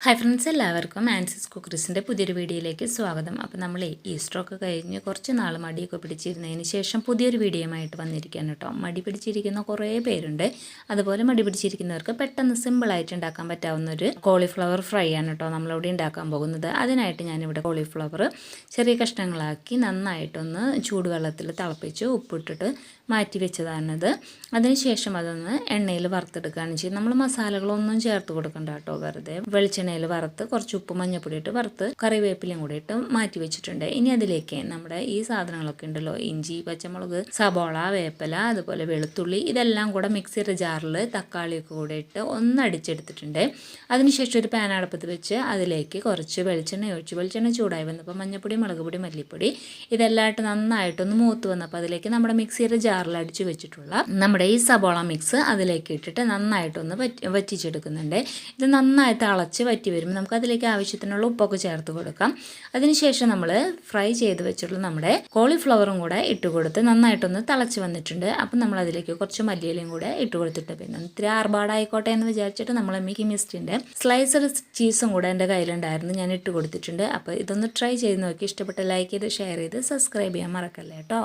Hi friends, എല്ലാവർക്കും Ansys കുക്കറീസിൻ്റെ പുതിയൊരു വീഡിയോയിലേക്ക് സ്വാഗതം. അപ്പോൾ നമ്മൾ ഈസ്റ്ററൊക്കെ കഴിഞ്ഞ് കുറച്ച് നാൾ മടിയൊക്കെ പിടിച്ചിരുന്നതിന് ശേഷം പുതിയൊരു വീഡിയോയുമായിട്ട് വന്നിരിക്കുകയാണ് കേട്ടോ. മടി പിടിച്ചിരിക്കുന്ന കുറേ പേരുണ്ട്. അതുപോലെ മടി പിടിച്ചിരിക്കുന്നവർക്ക് പെട്ടെന്ന് സിമ്പിളായിട്ട് ഉണ്ടാക്കാൻ പറ്റാവുന്ന ഒരു കോളിഫ്ലവർ ഫ്രൈ ആണ് കേട്ടോ നമ്മളിവിടെ ഉണ്ടാക്കാൻ പോകുന്നത്. അതിനായിട്ട് ഞാനിവിടെ കോളിഫ്ലവർ ചെറിയ കഷ്ണങ്ങളാക്കി നന്നായിട്ടൊന്ന് ചൂടുവെള്ളത്തിൽ തിളപ്പിച്ച് ഉപ്പിട്ടിട്ട് മാറ്റി വെച്ചതാണിത്. അതിനുശേഷം അതൊന്ന് എണ്ണയിൽ വറുത്തെടുക്കുകയാണ് ചെയ്യുന്നത്. നമ്മൾ മസാലകളൊന്നും ചേർത്ത് കൊടുക്കണ്ട കേട്ടോ. വെറുതെ വെളിച്ചെണ്ണയിൽ വറുത്ത് കുറച്ച് ഉപ്പ് മഞ്ഞപ്പൊടി ഇട്ട് വറുത്ത് കറിവേപ്പിലയും കൂടി ഇട്ട് മാറ്റി വെച്ചിട്ടുണ്ട്. ഇനി അതിലേക്ക് നമ്മുടെ ഈ സാധനങ്ങളൊക്കെ ഉണ്ടല്ലോ, ഇഞ്ചി, പച്ചമുളക്, സബോള, വേപ്പില, അതുപോലെ വെളുത്തുള്ളി, ഇതെല്ലാം കൂടെ മിക്സിയുടെ ജാറിൽ തക്കാളിയൊക്കെ കൂടെ ഇട്ട് ഒന്ന് അടിച്ചെടുത്തിട്ടുണ്ട്. അതിനുശേഷം ഒരു പാൻ അടുപ്പത്ത് വെച്ച് അതിലേക്ക് കുറച്ച് വെളിച്ചെണ്ണ ഒഴിച്ച് വെളിച്ചെണ്ണ ചൂടായി വന്നപ്പോൾ മഞ്ഞപ്പൊടി, മുളക് പൊടി, മല്ലിപ്പൊടി ഇതെല്ലാം ഇട്ട് നന്നായിട്ടൊന്ന് മൂത്ത് വന്നപ്പോൾ അതിലേക്ക് നമ്മുടെ മിക്സിയുടെ ജാറിൽ അടിച്ച് വെച്ചിട്ടുള്ള നമ്മുടെ ഈ സബോള മിക്സ് അതിലേക്ക് ഇട്ടിട്ട് നന്നായിട്ടൊന്ന് വറ്റിച്ചെടുക്കുന്നുണ്ട്. ഇത് നന്നായി തിളച്ച് വറ്റി വരുമ്പോൾ നമുക്ക് അതിലേക്ക് ആവശ്യത്തിനുള്ള ഉപ്പൊക്കെ ചേർത്ത് കൊടുക്കാം. അതിനുശേഷം നമ്മൾ ഫ്രൈ ചെയ്ത് വെച്ചിട്ടുള്ള നമ്മുടെ കോളിഫ്ലവറും കൂടെ ഇട്ട് കൊടുത്ത് നന്നായിട്ടൊന്ന് തിളച്ച് വന്നിട്ടുണ്ട്. അപ്പം നമ്മൾ അതിലേക്ക് കുറച്ച് മല്ലിയിലയും കൂടെ ഇട്ട് കൊടുത്തിട്ട് പിന്നെ ഇത്തിരി ആർഭാടായിക്കോട്ടെ എന്ന് വിചാരിച്ചിട്ട് നമ്മൾ മിക്കി മിസ്റ്റിൻ്റെ സ്ലൈസഡ് ചീസും കൂടെ എൻ്റെ കയ്യിലുണ്ടായിരുന്നു, ഞാൻ ഇട്ട് കൊടുത്തിട്ടുണ്ട്. അപ്പോൾ ഇതൊന്ന് ട്രൈ ചെയ്ത് നോക്കി. ഇഷ്ടപ്പെട്ട ലൈക്ക് ചെയ്ത് ഷെയർ ചെയ്ത് സബ്സ്ക്രൈബ് ചെയ്യാൻ മറക്കല്ലേ കേട്ടോ.